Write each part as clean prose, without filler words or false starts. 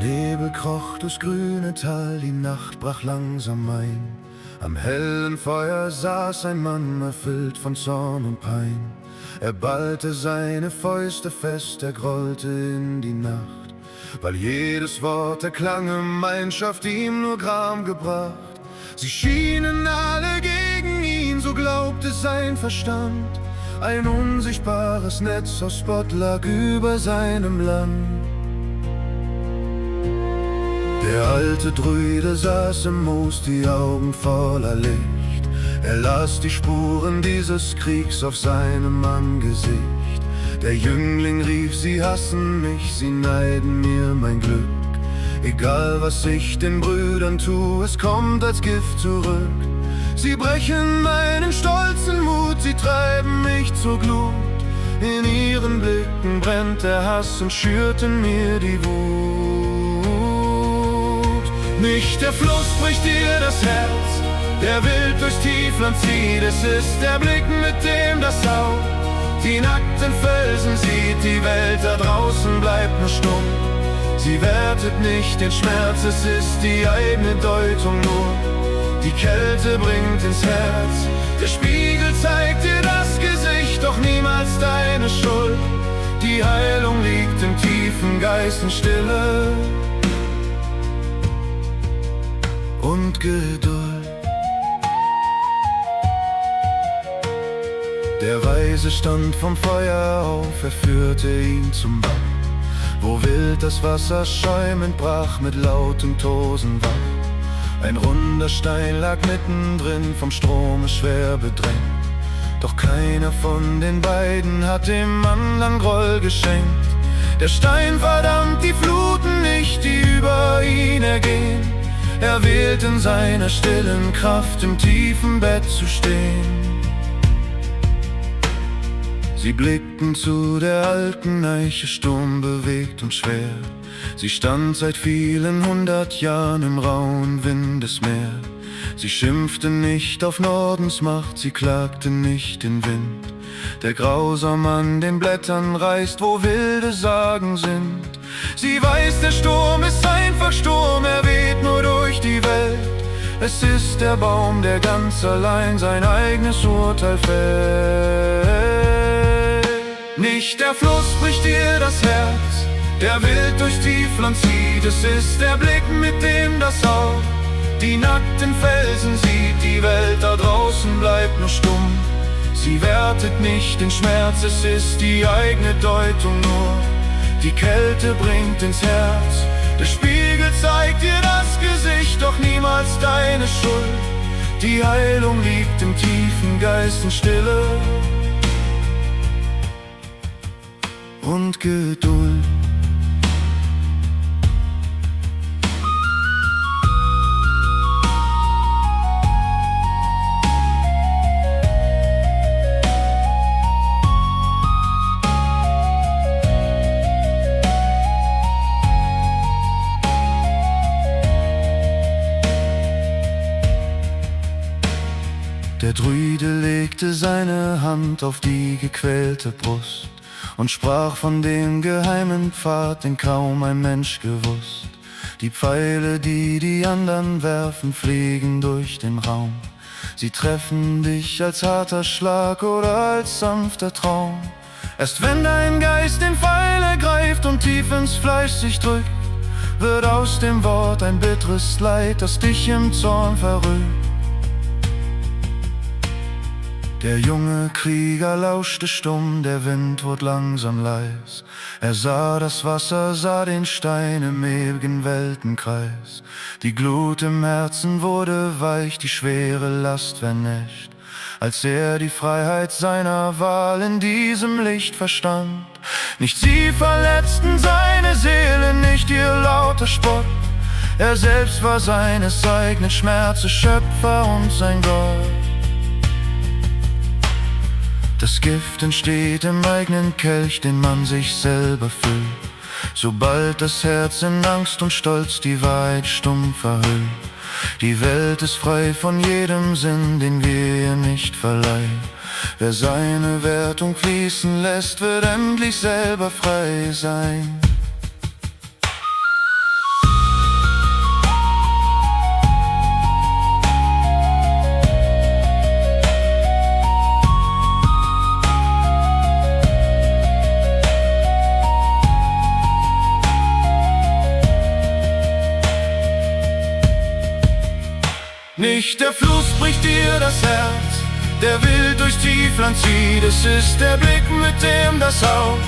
Nebel kroch durchs grüne Tal, die Nacht brach langsam ein. Am hellen Feuer saß ein Mann, erfüllt von Zorn und Pein. Er ballte seine Fäuste fest, er grollte in die Nacht, weil jedes Wort der Klanggemeinschaft ihm nur Gram gebracht. Sie schienen alle gegen ihn, so glaubte sein Verstand. Ein unsichtbares Netz aus Spott lag über seinem Land. Der alte Druide saß im Moos, die Augen voller Licht. Er las die Spuren dieses Kriegs auf seinem Angesicht. Der Jüngling rief: Sie hassen mich, sie neiden mir mein Glück. Egal was ich den Brüdern tu, es kommt als Gift zurück. Sie brechen meinen stolzen Mut, sie treiben mich zur Glut. In ihren Blicken brennt der Hass und schürt in mir die Wut. Nicht der Fluss bricht dir das Herz, der wild durchs Tiefland zieht. Es ist der Blick, mit dem das Auge die nackten Felsen sieht. Die Welt da draußen bleibt nur stumm, sie wertet nicht den Schmerz. Es ist die eigene Deutung nur, die Kälte bringt ins Herz. Der Spiegel zeigt dir das Gesicht, doch niemals deine Schuld. Die Heilung liegt im tiefen Geistenstille und Geduld. Der Weise stand vom Feuer auf, er führte ihn zum Bach, wo wild das Wasser schäumend brach mit lautem Tosen wach. Ein runder Stein lag mittendrin, vom Strome schwer bedrängt. Doch keiner von den beiden hat dem anderen Groll geschenkt. Der Stein verdammt die Fluten nicht, die über ihn ergehen. Er wählt in seiner stillen Kraft, im tiefen Bett zu stehen. Sie blickten zu der alten Eiche, sturmbewegt und schwer. Sie stand seit vielen 100 Jahren im rauen Windesmeer. Sie schimpfte nicht auf Nordens Macht, sie klagte nicht den Wind, der grausam an den Blättern reißt, wo wilde Sagen sind. Sie weiß, der Sturm ist einfach Sturm, er weht nur durch die Welt. Es ist der Baum, der ganz allein sein eigenes Urteil fällt. Nicht der Fluss bricht dir das Herz, der wild durchs Tiefland zieht. Es ist der Blick, mit dem das Auge die nackten Felsen sieht. Die Welt da draußen bleibt nur stumm, sie wertet nicht den Schmerz. Es ist die eigene Deutung nur, die Kälte bringt ins Herz. Der Spiegel zeigt dir das Gesicht, doch niemals deine Schuld. Die Heilung liegt im tiefen Geistenstille und Geduld. Der Druide legte seine Hand auf die gequälte Brust und sprach von dem geheimen Pfad, den kaum ein Mensch gewusst. Die Pfeile, die die anderen werfen, fliegen durch den Raum. Sie treffen dich als harter Schlag oder als sanfter Traum. Erst wenn dein Geist den Pfeil ergreift und tief ins Fleisch sich drückt, wird aus dem Wort ein bitteres Leid, das dich im Zorn verrückt. Der junge Krieger lauschte stumm, der Wind wurde langsam leis. Er sah das Wasser, sah den Stein im ewigen Weltenkreis. Die Glut im Herzen wurde weich, die schwere Last vernäscht, als er die Freiheit seiner Wahl in diesem Licht verstand. Nicht sie verletzten seine Seele, nicht ihr lauter Spott. Er selbst war seines eigenen Schmerzes Schöpfer und sein Gott. Das Gift entsteht im eigenen Kelch, den man sich selber füllt, sobald das Herz in Angst und Stolz die Wahrheit stumm verhüllt. Die Welt ist frei von jedem Sinn, den wir ihr nicht verleihen. Wer seine Wertung fließen lässt, wird endlich selber frei sein. Nicht der Fluss bricht dir das Herz, der wild durch Tiefland zieht. Es ist der Blick, mit dem das Auge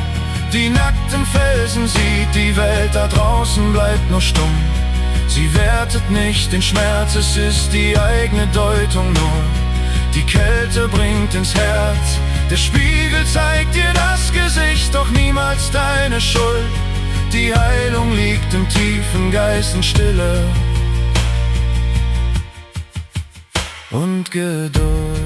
die nackten Felsen sieht. Die Welt da draußen bleibt nur stumm, sie wertet nicht den Schmerz. Es ist die eigene Deutung nur, die Kälte bringt ins Herz. Der Spiegel zeigt dir das Gesicht, doch niemals deine Schuld. Die Heilung liegt im tiefen Geißenstille und Geduld.